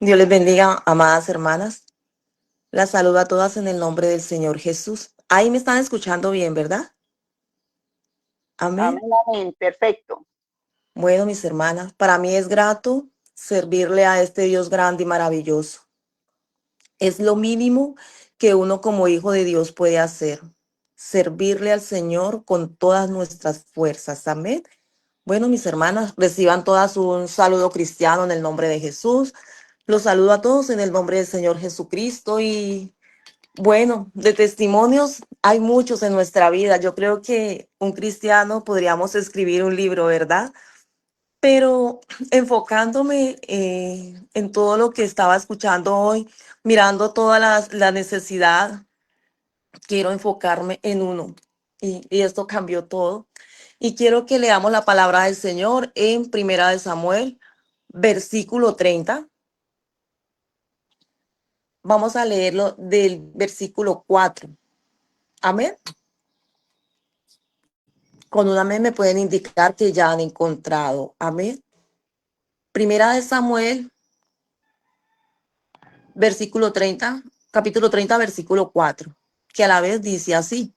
Dios les bendiga, amadas hermanas. Las saludo a todas en el nombre del Señor Jesús. Ahí me están escuchando bien, ¿verdad? Amén. Amén, amén, perfecto. Bueno, mis hermanas, para mí es grato servirle a este Dios grande y maravilloso. Es lo mínimo que uno como hijo de Dios puede hacer. Servirle al Señor con todas nuestras fuerzas. Amén. Bueno, mis hermanas, reciban todas un saludo cristiano en el nombre de Jesús. Los saludo a todos en el nombre del Señor Jesucristo y bueno, de testimonios hay muchos en nuestra vida. Yo creo que un cristiano podríamos escribir un libro, ¿verdad? Pero enfocándome en todo lo que estaba escuchando hoy, mirando toda la necesidad, quiero enfocarme en uno. Y esto cambió todo. Y quiero que leamos la palabra del Señor en Primera de Samuel, versículo 30. Vamos a leerlo del versículo 4. Amén. Con un amén me pueden indicar que ya han encontrado. Amén. Primera de Samuel, versículo 30, capítulo 30, versículo 4, que a la vez dice así.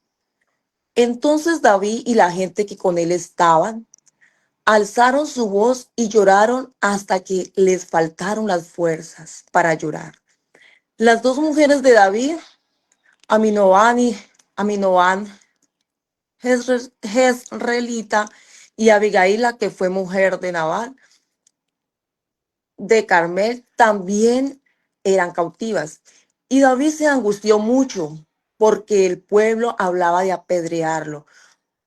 Entonces David y la gente que con él estaban alzaron su voz y lloraron hasta que les faltaron las fuerzas para llorar. Las dos mujeres de David, Aminoán, Jezreelita, y Abigail, la que fue mujer de Nabal, de Carmel, también eran cautivas. Y David se angustió mucho porque el pueblo hablaba de apedrearlo,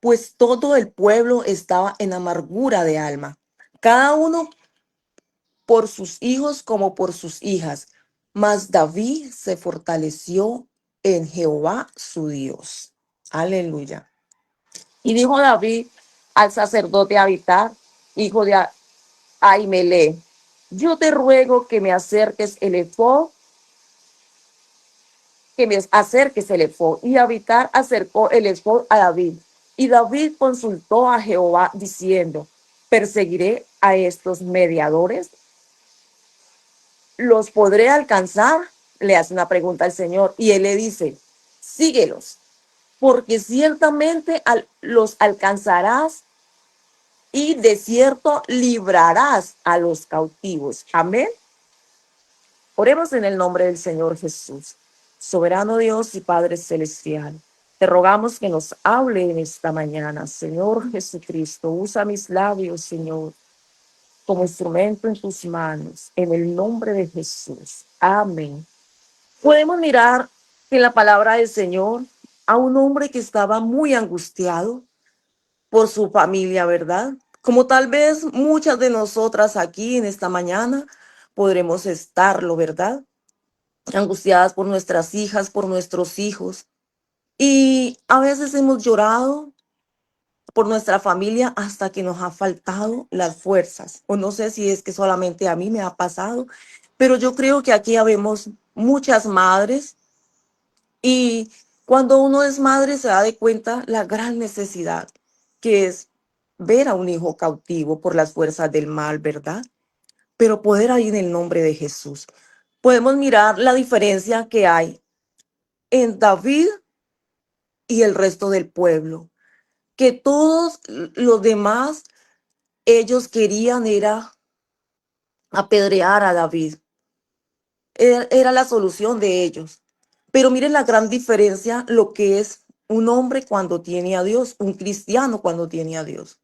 pues todo el pueblo estaba en amargura de alma, cada uno por sus hijos como por sus hijas. Mas David se fortaleció en Jehová su Dios. Aleluya. Y dijo David al sacerdote Abitar, hijo de Ahimelech: yo te ruego que me acerques el efod, que me acerques el efod. Y Abitar acercó el efod a David. Y David consultó a Jehová diciendo: ¿perseguiré a estos mediadores? ¿Los podré alcanzar? Le hace una pregunta al Señor y él le dice: síguelos, porque ciertamente los alcanzarás y de cierto librarás a los cautivos. Amén. Oremos en el nombre del Señor Jesús. Soberano Dios y Padre Celestial, te rogamos que nos hable en esta mañana. Señor Jesucristo, usa mis labios, Señor, como instrumento en tus manos, en el nombre de Jesús. Amén. Podemos mirar en la palabra del Señor a un hombre que estaba muy angustiado por su familia, ¿verdad? Como tal vez muchas de nosotras aquí en esta mañana podremos estarlo, ¿verdad? Angustiadas por nuestras hijas, por nuestros hijos. Y a veces hemos llorado por nuestra familia hasta que nos ha faltado las fuerzas. O no sé si es que solamente a mí me ha pasado, pero yo creo que aquí habemos muchas madres y cuando uno es madre se da de cuenta la gran necesidad que es ver a un hijo cautivo por las fuerzas del mal, ¿verdad? Pero poder ahí en el nombre de Jesús. Podemos mirar la diferencia que hay en David y el resto del pueblo, que todos los demás, ellos querían era apedrear a David. Era la solución de ellos. Pero miren la gran diferencia, lo que es un hombre cuando tiene a Dios, un cristiano cuando tiene a Dios.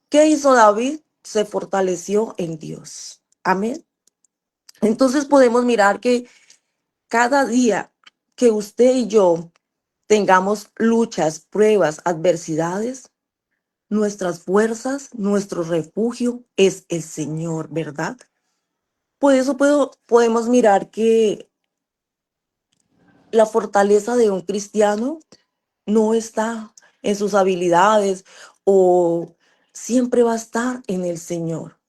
¿Qué hizo David? Se fortaleció en Dios. Amén. Entonces podemos mirar que cada día que usted y yo tengamos luchas, pruebas, adversidades, nuestras fuerzas, nuestro refugio es el Señor, ¿verdad? Por eso podemos mirar que la fortaleza de un cristiano no está en sus habilidades o siempre va a estar en el Señor.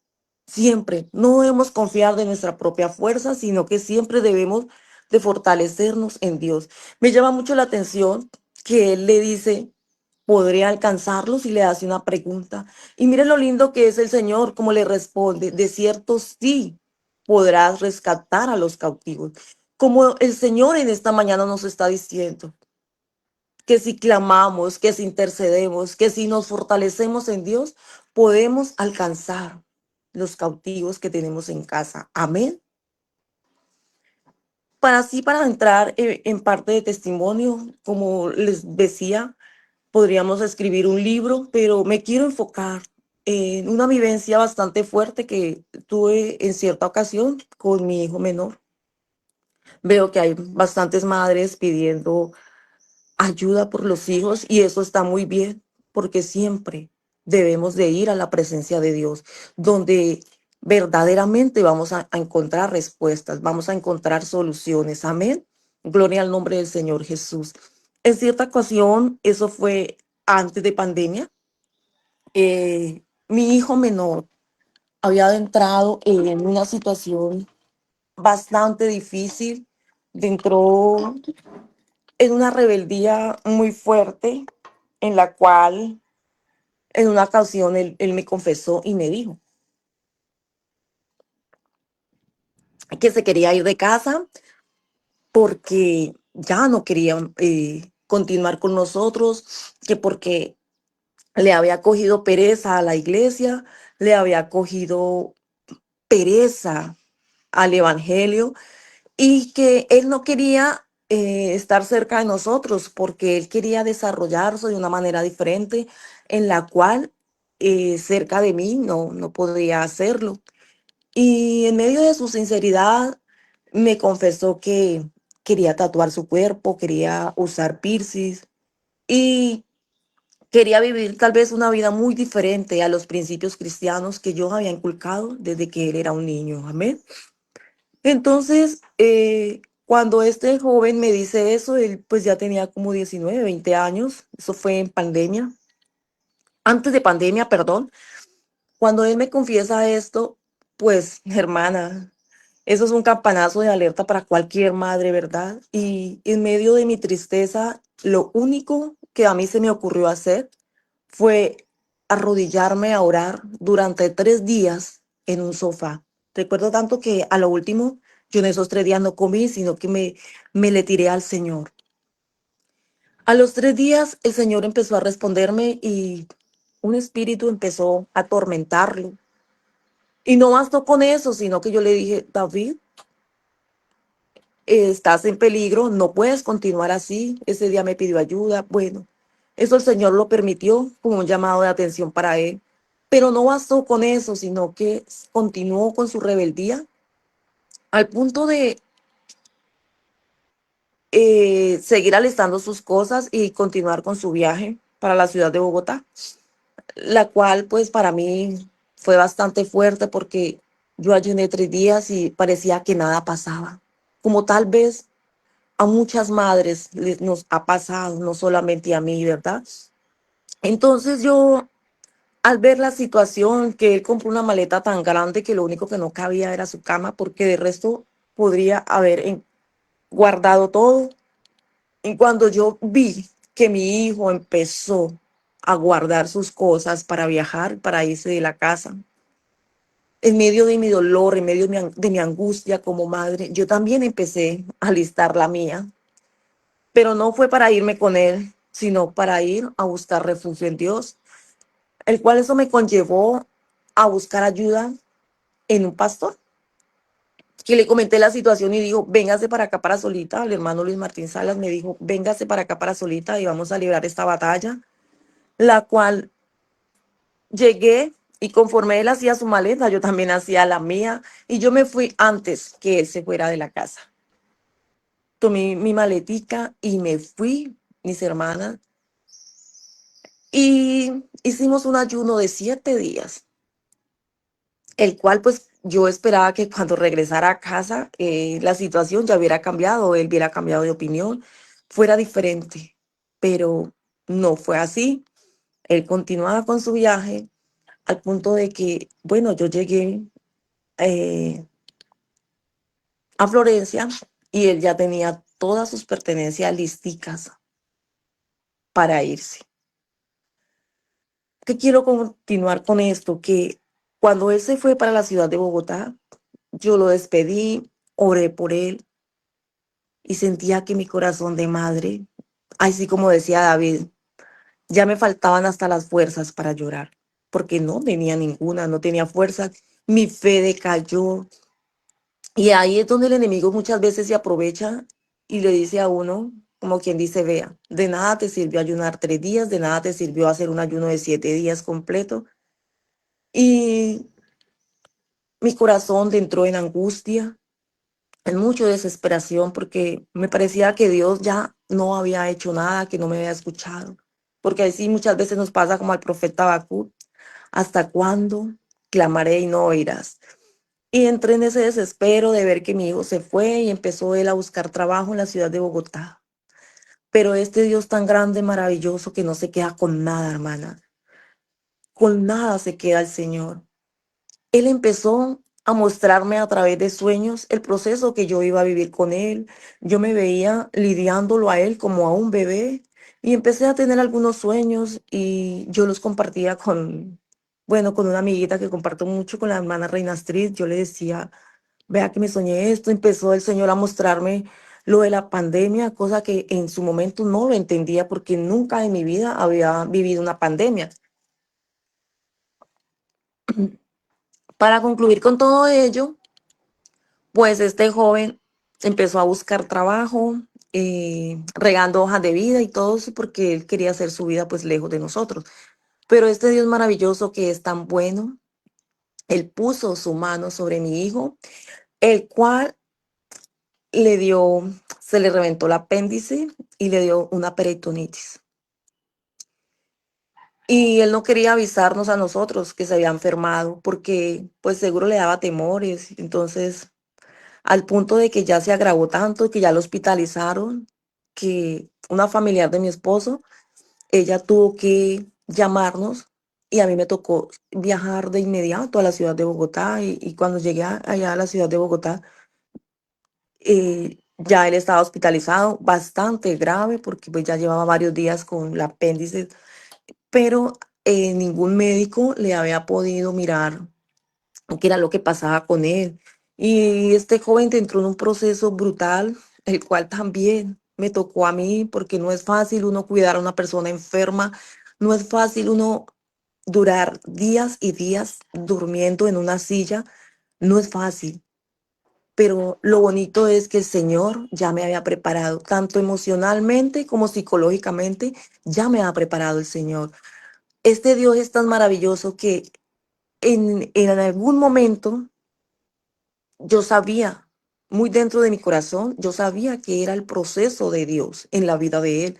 Siempre. No debemos confiar de nuestra propia fuerza, sino que siempre debemos de fortalecernos en Dios. Me llama mucho la atención que él le dice: ¿podré alcanzarlos? Y le hace una pregunta. Y mire lo lindo que es el Señor, como le responde: de cierto sí, podrás rescatar a los cautivos. Como el Señor en esta mañana nos está diciendo, que si clamamos, que si intercedemos, que si nos fortalecemos en Dios, podemos alcanzar los cautivos que tenemos en casa. Amén. Para entrar en parte de testimonio, como les decía, podríamos escribir un libro, pero me quiero enfocar en una vivencia bastante fuerte que tuve en cierta ocasión con mi hijo menor. Veo que hay bastantes madres pidiendo ayuda por los hijos y eso está muy bien, porque siempre debemos de ir a la presencia de Dios, donde verdaderamente vamos a encontrar respuestas, vamos a encontrar soluciones. Amén. Gloria al nombre del Señor Jesús. En cierta ocasión, eso fue antes de pandemia, mi hijo menor había entrado en una situación bastante difícil, entró en una rebeldía muy fuerte en la cual en una ocasión él me confesó y me dijo que se quería ir de casa porque ya no quería continuar con nosotros, que porque le había cogido pereza a la iglesia, le había cogido pereza al evangelio y que él no quería estar cerca de nosotros porque él quería desarrollarse de una manera diferente en la cual cerca de mí no podría hacerlo. Y en medio de su sinceridad me confesó que quería tatuar su cuerpo, quería usar piercings y quería vivir tal vez una vida muy diferente a los principios cristianos que yo había inculcado desde que él era un niño. Amén. Entonces, cuando este joven me dice eso, él pues ya tenía como 19, 20 años, eso fue en pandemia, antes de pandemia, perdón. Cuando él me confiesa esto, pues hermana, eso es un campanazo de alerta para cualquier madre, ¿verdad? Y en medio de mi tristeza, lo único que a mí se me ocurrió hacer fue arrodillarme a orar durante 3 días en un sofá. Recuerdo tanto que a lo último, yo en esos 3 días no comí, sino que me le tiré al Señor. A los 3 días, el Señor empezó a responderme y un espíritu empezó a atormentarlo. Y no bastó con eso, sino que yo le dije, David, estás en peligro, no puedes continuar así. Ese día me pidió ayuda. Bueno, eso el Señor lo permitió como un llamado de atención para él. Pero no bastó con eso, sino que continuó con su rebeldía al punto de seguir alistando sus cosas y continuar con su viaje para la ciudad de Bogotá, la cual pues para mí fue bastante fuerte porque yo ayuné 3 días y parecía que nada pasaba. Como tal vez a muchas madres nos ha pasado, no solamente a mí, ¿verdad? Entonces yo, al ver la situación, que él compró una maleta tan grande que lo único que no cabía era su cama, porque de resto podría haber guardado todo. Y cuando yo vi que mi hijo empezó a guardar sus cosas para viajar, para irse de la casa, en medio de mi dolor, en medio de mi angustia como madre, yo también empecé a listar la mía. Pero no fue para irme con él, sino para ir a buscar refugio en Dios, el cual eso me conllevó a buscar ayuda en un pastor, que le comenté la situación y dijo, véngase para acá para Solita. El hermano Luis Martín Salas me dijo, véngase para acá para Solita y vamos a librar esta batalla, la cual llegué y conforme él hacía su maleta, yo también hacía la mía y yo me fui antes que él se fuera de la casa. Tomé mi maletica y me fui, mis hermanas, y hicimos un ayuno de 7 días, el cual pues yo esperaba que cuando regresara a casa la situación ya hubiera cambiado, él hubiera cambiado de opinión, fuera diferente, pero no fue así. Él continuaba con su viaje al punto de que, bueno, yo llegué eh, a Florencia y él ya tenía todas sus pertenencias listicas para irse. ¿Qué quiero continuar con esto? Que cuando él se fue para la ciudad de Bogotá, yo lo despedí, oré por él y sentía que mi corazón de madre, así como decía David, ya me faltaban hasta las fuerzas para llorar, porque no tenía ninguna, no tenía fuerzas, mi fe decayó. Y ahí es donde el enemigo muchas veces se aprovecha y le dice a uno, como quien dice, vea, de nada te sirvió ayunar 3 días, de nada te sirvió hacer un ayuno de 7 días completo. Y mi corazón entró en angustia, en mucha desesperación, porque me parecía que Dios ya no había hecho nada, que no me había escuchado. Porque así muchas veces nos pasa como al profeta Habacuc, ¿hasta cuándo clamaré y no oirás? Y entré en ese desespero de ver que mi hijo se fue y empezó él a buscar trabajo en la ciudad de Bogotá. Pero este Dios tan grande, maravilloso, que no se queda con nada, hermana. Con nada se queda el Señor. Él empezó a mostrarme a través de sueños el proceso que yo iba a vivir con él. Yo me veía lidiándolo a él como a un bebé y empecé a tener algunos sueños y yo los compartía con, bueno, con una amiguita que comparto mucho, con la hermana Reina Astrid. Yo le decía, vea que me soñé esto. Empezó el Señor a mostrarme lo de la pandemia, cosa que en su momento no lo entendía porque nunca en mi vida había vivido una pandemia. Para concluir con todo ello, pues este joven empezó a buscar trabajo, regando hojas de vida y todo eso porque él quería hacer su vida pues lejos de nosotros. Pero este Dios maravilloso que es tan bueno, él puso su mano sobre mi hijo, el cual le dio, se le reventó el apéndice y le dio una peritonitis. Y él no quería avisarnos a nosotros que se había enfermado porque pues seguro le daba temores. Entonces, al punto de que ya se agravó tanto, que ya lo hospitalizaron, que una familiar de mi esposo, ella tuvo que llamarnos y a mí me tocó viajar de inmediato a la ciudad de Bogotá y cuando llegué allá a la ciudad de Bogotá, ya él estaba hospitalizado, bastante grave porque pues ya llevaba varios días con el apéndice, pero ningún médico le había podido mirar qué era lo que pasaba con él. Y este joven entró en un proceso brutal, el cual también me tocó a mí, porque no es fácil uno cuidar a una persona enferma, no es fácil uno durar días y días durmiendo en una silla, no es fácil. Pero lo bonito es que el Señor ya me había preparado, tanto emocionalmente como psicológicamente, ya me ha preparado el Señor. Este Dios es tan maravilloso que en algún momento yo sabía, muy dentro de mi corazón, yo sabía que era el proceso de Dios en la vida de él.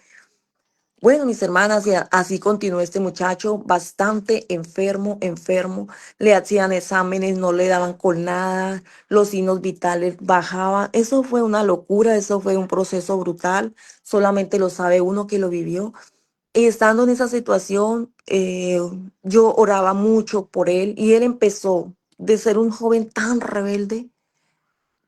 Bueno, mis hermanas, y así continuó este muchacho, bastante enfermo, enfermo. Le hacían exámenes, no le daban con nada, los signos vitales bajaban. Eso fue una locura, eso fue un proceso brutal. Solamente lo sabe uno que lo vivió. Y estando en esa situación, yo oraba mucho por él y él empezó de ser un joven tan rebelde,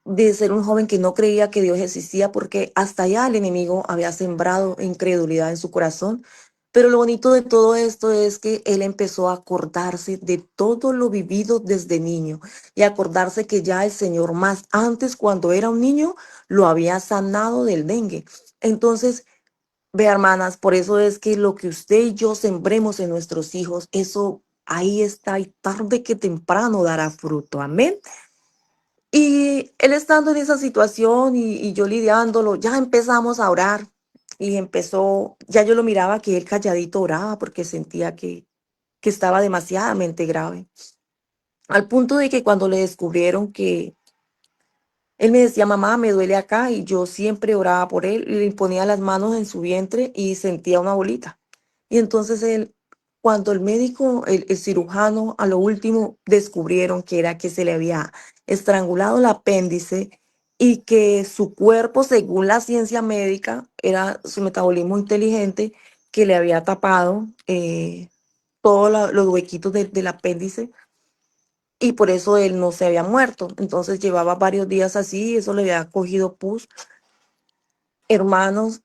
de ser un joven que no creía que Dios existía, porque hasta allá el enemigo había sembrado incredulidad en su corazón. Pero lo bonito de todo esto es que él empezó a acordarse de todo lo vivido desde niño y acordarse que ya el Señor más antes, cuando era un niño, lo había sanado del dengue. Entonces, ve, hermanas, por eso es que lo que usted y yo sembremos en nuestros hijos, eso ahí está y tarde que temprano dará fruto. Amén. Y él estando en esa situación y yo lidiándolo, ya empezamos a orar y empezó, ya yo lo miraba que él calladito oraba porque sentía que estaba demasiadamente grave. Al punto de que cuando le descubrieron que él me decía, mamá, me duele acá y yo siempre oraba por él y le ponía las manos en su vientre y sentía una bolita. Y entonces él, cuando el médico, el cirujano, a lo último descubrieron que era que se le había estrangulado el apéndice y que su cuerpo, según la ciencia médica, era su metabolismo inteligente que le había tapado todos los huequitos del apéndice y por eso él no se había muerto. Entonces llevaba varios días así, eso le había cogido pus. Hermanos,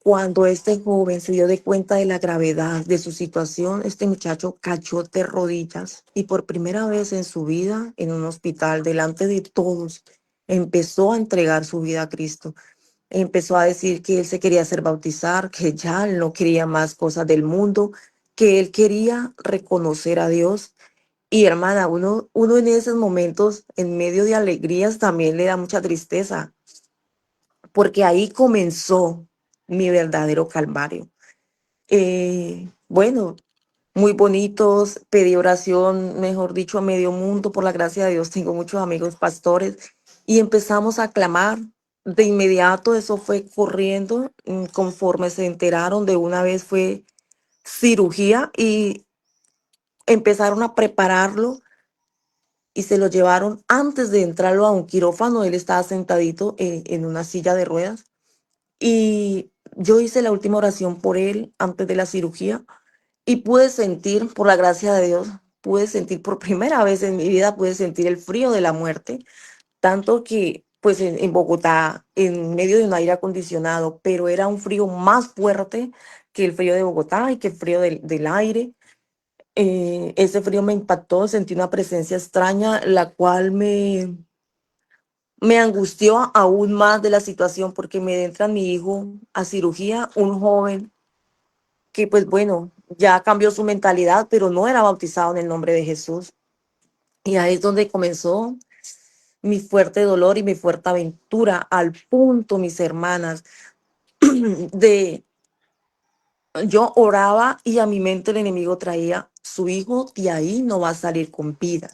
Cuando este joven se dio de cuenta de la gravedad de su situación, este muchacho cayó de rodillas y por primera vez en su vida, en un hospital, delante de todos, empezó a entregar su vida a Cristo. Empezó a decir que él se quería hacer bautizar, que ya él no quería más cosas del mundo, que él quería reconocer a Dios. Y hermana, uno en esos momentos, en medio de alegrías, también le da mucha tristeza, porque ahí comenzó mi verdadero calvario. Bueno, muy bonitos, pedí oración, mejor dicho, a medio mundo, por la gracia de Dios, tengo muchos amigos pastores, y empezamos a clamar. De inmediato eso fue corriendo, conforme se enteraron de una vez fue cirugía y empezaron a prepararlo y se lo llevaron antes de entrarlo a un quirófano. Él estaba sentadito en una silla de ruedas y yo hice la última oración por él antes de la cirugía y pude sentir, por la gracia de Dios, pude sentir por primera vez en mi vida, pude sentir el frío de la muerte, tanto que pues en Bogotá, en medio de un aire acondicionado, pero era un frío más fuerte que el frío de Bogotá y que el frío del aire. Ese frío me impactó, sentí una presencia extraña, la cual me angustió aún más de la situación porque me entra mi hijo a cirugía, un joven que pues bueno, ya cambió su mentalidad, pero no era bautizado en el nombre de Jesús. Y ahí es donde comenzó mi fuerte dolor y mi fuerte aventura, al punto, mis hermanas, de yo oraba y a mi mente el enemigo traía, su hijo de ahí no va a salir con vida.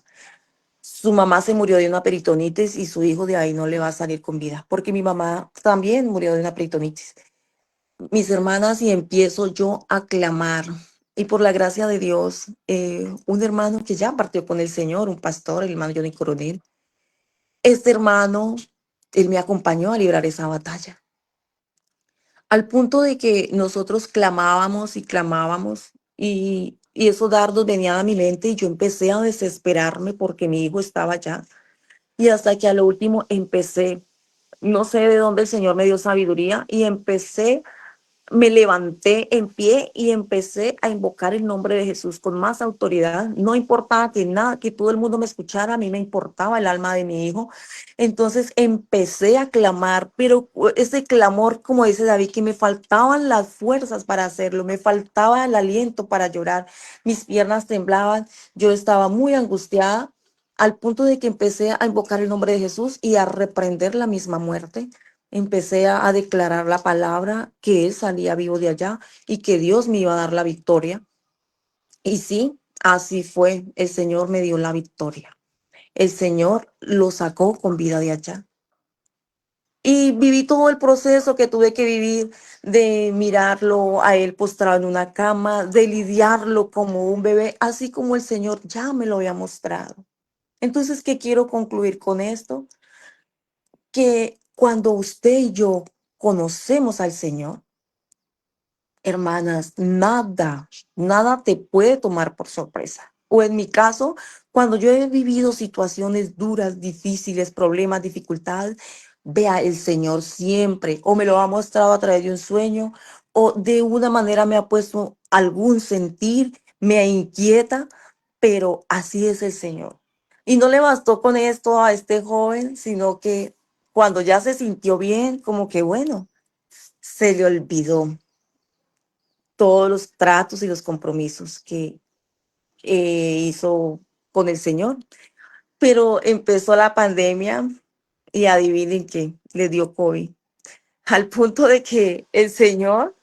Su mamá se murió de una peritonitis y su hijo de ahí no le va a salir con vida, porque mi mamá también murió de una peritonitis. Mis hermanas, y empiezo yo a clamar. Y por la gracia de Dios, un hermano que ya partió con el Señor, un pastor, el hermano Johnny Coronel, este hermano, él me acompañó a librar esa batalla. Al punto de que nosotros clamábamos y clamábamos y esos dardos venían a mi mente y yo empecé a desesperarme porque mi hijo estaba allá. Y hasta que a lo último empecé, no sé de dónde el Señor me dio sabiduría y empecé, me levanté en pie y empecé a invocar el nombre de Jesús con más autoridad. No importaba que nada, que todo el mundo me escuchara, a mí me importaba el alma de mi hijo. Entonces empecé a clamar, pero ese clamor, como dice David, que me faltaban las fuerzas para hacerlo, me faltaba el aliento para llorar, mis piernas temblaban, yo estaba muy angustiada al punto de que empecé a invocar el nombre de Jesús y a reprender la misma muerte. Empecé a declarar la palabra que él salía vivo de allá y que Dios me iba a dar la victoria. Y sí, así fue. El Señor me dio la victoria. El Señor lo sacó con vida de allá. Y viví todo el proceso que tuve que vivir de mirarlo a él postrado en una cama, de lidiarlo como un bebé, así como el Señor ya me lo había mostrado. Entonces, ¿qué quiero concluir con esto? Que cuando usted y yo conocemos al Señor, hermanas, nada te puede tomar por sorpresa. O en mi caso, cuando yo he vivido situaciones duras, difíciles, problemas, dificultades, vea, el Señor siempre o me lo ha mostrado a través de un sueño o de una manera me ha puesto algún sentir, me inquieta, pero así es el Señor. Y no le bastó con esto a este joven, sino que cuando ya se sintió bien, como que bueno, se le olvidó todos los tratos y los compromisos que hizo con el Señor. Pero empezó la pandemia y adivinen qué, le dio COVID, al punto de que el Señor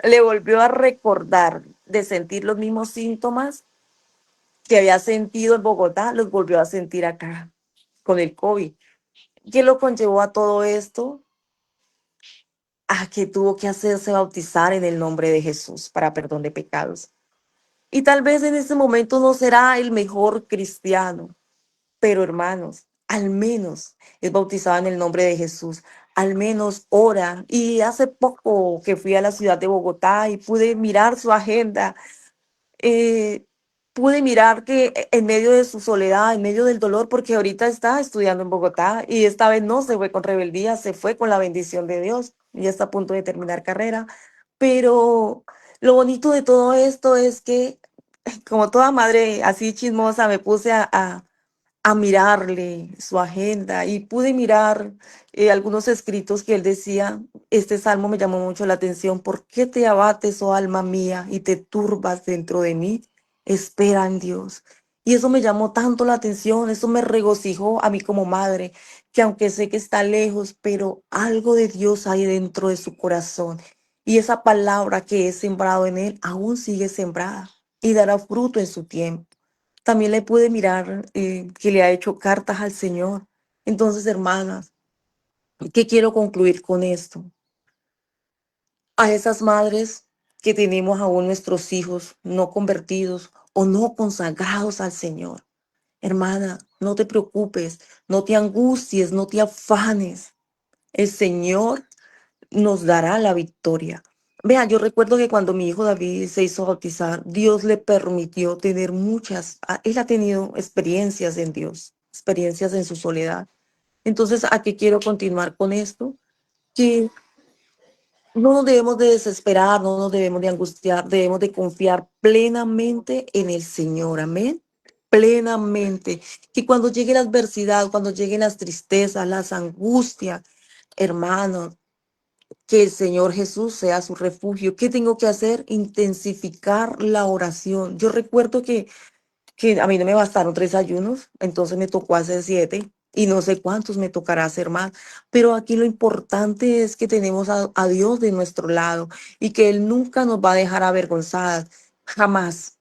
le volvió a recordar de sentir los mismos síntomas que había sentido en Bogotá, los volvió a sentir acá con el COVID. ¿Qué lo conllevó a todo esto? A que tuvo que hacerse bautizar en el nombre de Jesús para perdón de pecados. Y tal vez en ese momento no será el mejor cristiano, pero hermanos, al menos es bautizado en el nombre de Jesús, al menos ora. Y hace poco que fui a la ciudad de Bogotá y pude mirar su agenda, eh, pude mirar que en medio de su soledad, en medio del dolor, porque ahorita está estudiando en Bogotá y esta vez no se fue con rebeldía, se fue con la bendición de Dios y está a punto de terminar carrera. Pero lo bonito de todo esto es que, como toda madre así chismosa, me puse a mirarle su agenda y pude mirar algunos escritos que él decía. Este salmo me llamó mucho la atención. ¿Por qué te abates, oh alma mía, y te turbas dentro de mí? Espera en Dios. Y eso me llamó tanto la atención, eso me regocijó a mí como madre, que aunque sé que está lejos, pero algo de Dios hay dentro de su corazón. Y esa palabra que he sembrado en él aún sigue sembrada y dará fruto en su tiempo. También le pude mirar que le ha hecho cartas al Señor. Entonces, hermanas, ¿qué quiero concluir con esto? A esas madres que tenemos aún nuestros hijos no convertidos o no consagrados al Señor. Hermana, no te preocupes, no te angusties, no te afanes. El Señor nos dará la victoria. Vea, yo recuerdo que cuando mi hijo David se hizo bautizar, Dios le permitió tener él ha tenido experiencias en Dios, experiencias en su soledad. Entonces, ¿a qué quiero continuar con esto? Que no nos debemos de desesperar, no nos debemos de angustiar, debemos de confiar plenamente en el Señor, amén. Plenamente. Que cuando llegue la adversidad, cuando lleguen las tristezas, las angustias, hermanos, que el Señor Jesús sea su refugio. ¿Qué tengo que hacer? Intensificar la oración. Yo recuerdo que a mí no me bastaron 3 ayunos, entonces me tocó hacer 7 y no sé cuántos me tocará hacer más. Pero aquí lo importante es que tenemos a Dios de nuestro lado y que Él nunca nos va a dejar avergonzadas. Jamás.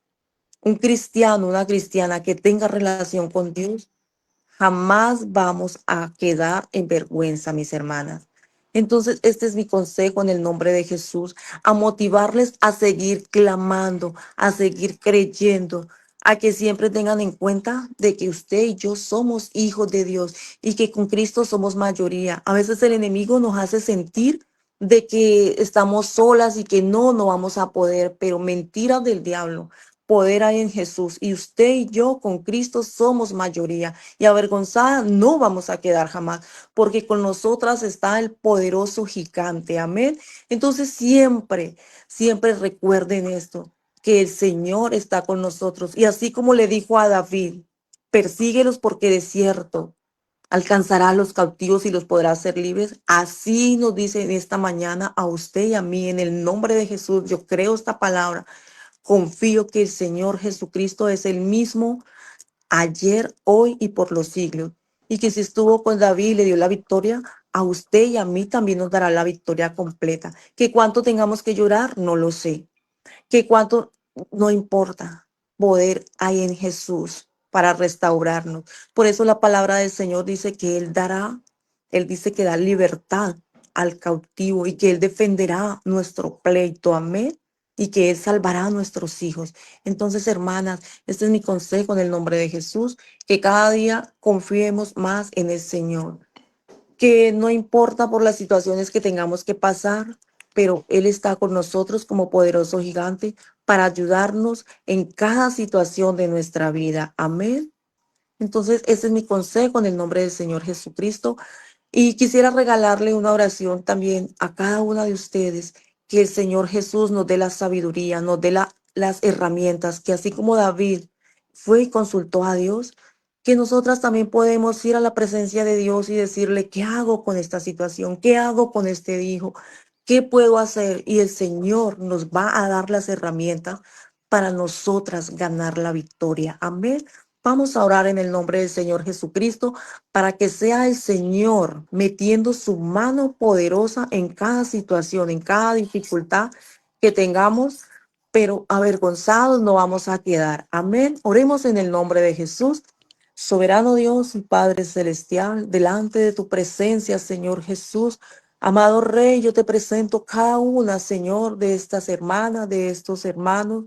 Un cristiano, una cristiana que tenga relación con Dios, jamás vamos a quedar en vergüenza, mis hermanas. Entonces, este es mi consejo en el nombre de Jesús, a motivarles a seguir clamando, a seguir creyendo, a que siempre tengan en cuenta de que usted y yo somos hijos de Dios y que con Cristo somos mayoría. A veces el enemigo nos hace sentir de que estamos solas y que no vamos a poder, pero mentiras del diablo. Poder hay en Jesús y usted y yo con Cristo somos mayoría y avergonzada no vamos a quedar jamás, porque con nosotras está el poderoso gigante. Amén. Entonces siempre, siempre recuerden esto, que el Señor está con nosotros. Y así como le dijo a David, persíguelos porque de cierto alcanzará a los cautivos y los podrá hacer libres. Así nos dice en esta mañana a usted y a mí, en el nombre de Jesús. Yo creo esta palabra. Confío que el Señor Jesucristo es el mismo ayer, hoy y por los siglos. Y que si estuvo con David y le dio la victoria, a usted y a mí también nos dará la victoria completa. Que cuánto tengamos que llorar, no lo sé. Que cuánto, no importa. Poder hay en Jesús para restaurarnos. Por eso la palabra del Señor dice que Él dará, Él dice que da libertad al cautivo y que Él defenderá nuestro pleito. Amén. Y que Él salvará a nuestros hijos. Entonces, hermanas, este es mi consejo en el nombre de Jesús, que cada día confiemos más en el Señor, que no importa por las situaciones que tengamos que pasar, pero Él está con nosotros como poderoso gigante para ayudarnos en cada situación de nuestra vida. Amén. Entonces, ese es mi consejo en el nombre del Señor Jesucristo. Y quisiera regalarle una oración también a cada una de ustedes, que el Señor Jesús nos dé la sabiduría, nos dé las herramientas, que así como David fue y consultó a Dios, que nosotras también podemos ir a la presencia de Dios y decirle, ¿qué hago con esta situación? ¿Qué hago con este hijo? ¿Qué puedo hacer? Y el Señor nos va a dar las herramientas para nosotras ganar la victoria. Amén. Vamos a orar en el nombre del Señor Jesucristo para que sea el Señor metiendo su mano poderosa en cada situación, en cada dificultad que tengamos, pero avergonzados no vamos a quedar. Amén. Oremos en el nombre de Jesús. Soberano Dios y Padre Celestial, delante de tu presencia, Señor Jesús. Amado Rey, yo te presento cada una, Señor, de estas hermanas, de estos hermanos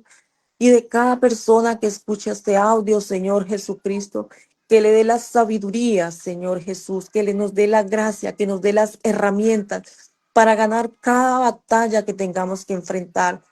y de cada persona que escucha este audio, Señor Jesucristo, que le dé la sabiduría, Señor Jesús, que le nos dé la gracia, que nos dé las herramientas para ganar cada batalla que tengamos que enfrentar.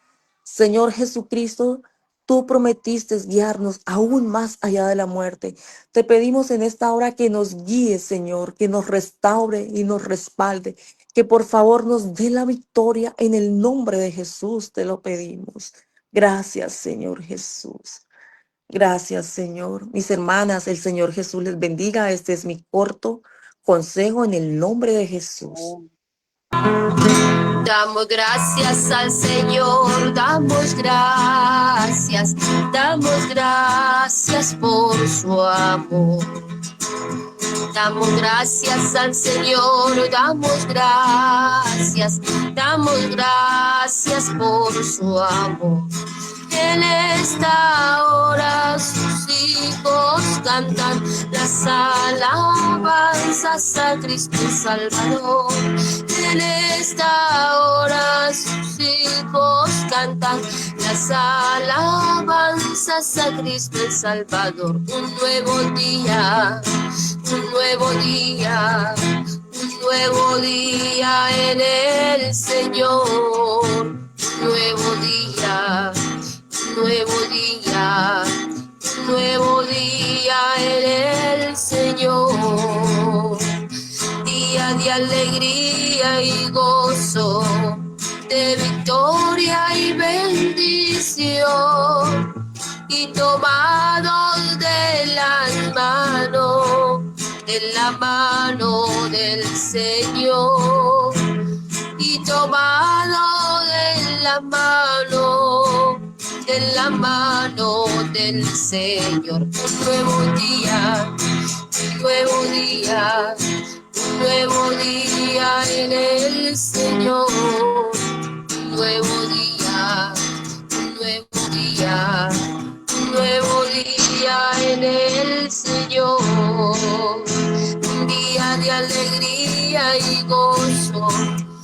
Señor Jesucristo, Tú prometiste guiarnos aún más allá de la muerte. Te pedimos en esta hora que nos guíes, Señor, que nos restaure y nos respalde, que por favor nos dé la victoria en el nombre de Jesús, te lo pedimos. Gracias, Señor Jesús. Gracias, Señor. Mis hermanas, el Señor Jesús les bendiga. Este es mi corto consejo en el nombre de Jesús. Damos gracias al Señor, damos gracias por su amor. Damos gracias al Señor, damos gracias por su amor. En esta hora sus hijos cantan las alabanzas a Cristo Salvador. En esta hora sus hijos cantan las alabanzas a Cristo el Salvador. Un nuevo día, un nuevo día, un nuevo día en el Señor. Nuevo día, nuevo día, nuevo día en el Señor. Día de alegría y gozo, de victoria y bendición. Y tomados de la mano del Señor. Y tomados de la mano del Señor. Un nuevo día, un nuevo día, un nuevo día en el Señor. Un nuevo día, un nuevo día, un nuevo día en el Señor. Un día de alegría y gozo,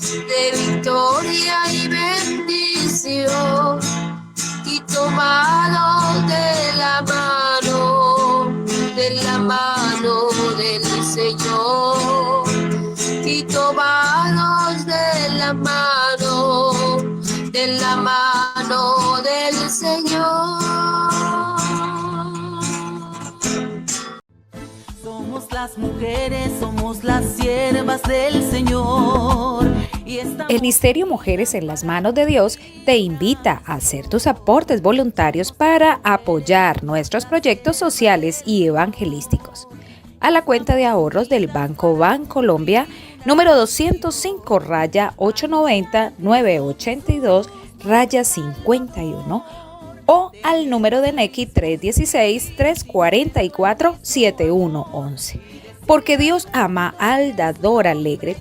de victoria y bendición. Y tomados de la mano del Señor. Y tomados de la mano del Señor. Somos las mujeres, somos las siervas del Señor. El Ministerio Mujeres en las Manos de Dios te invita a hacer tus aportes voluntarios para apoyar nuestros proyectos sociales y evangelísticos. A la cuenta de ahorros del Banco Bancolombia, número 205-890-982-51, o al número de Nequi 316-344-7111. Porque Dios ama al dador alegre.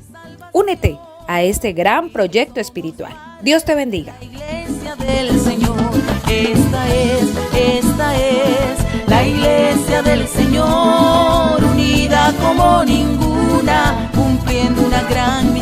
Únete a este gran proyecto espiritual. Dios te bendiga. La iglesia del Señor, esta es la iglesia del Señor, unida como ninguna, cumpliendo una gran misión.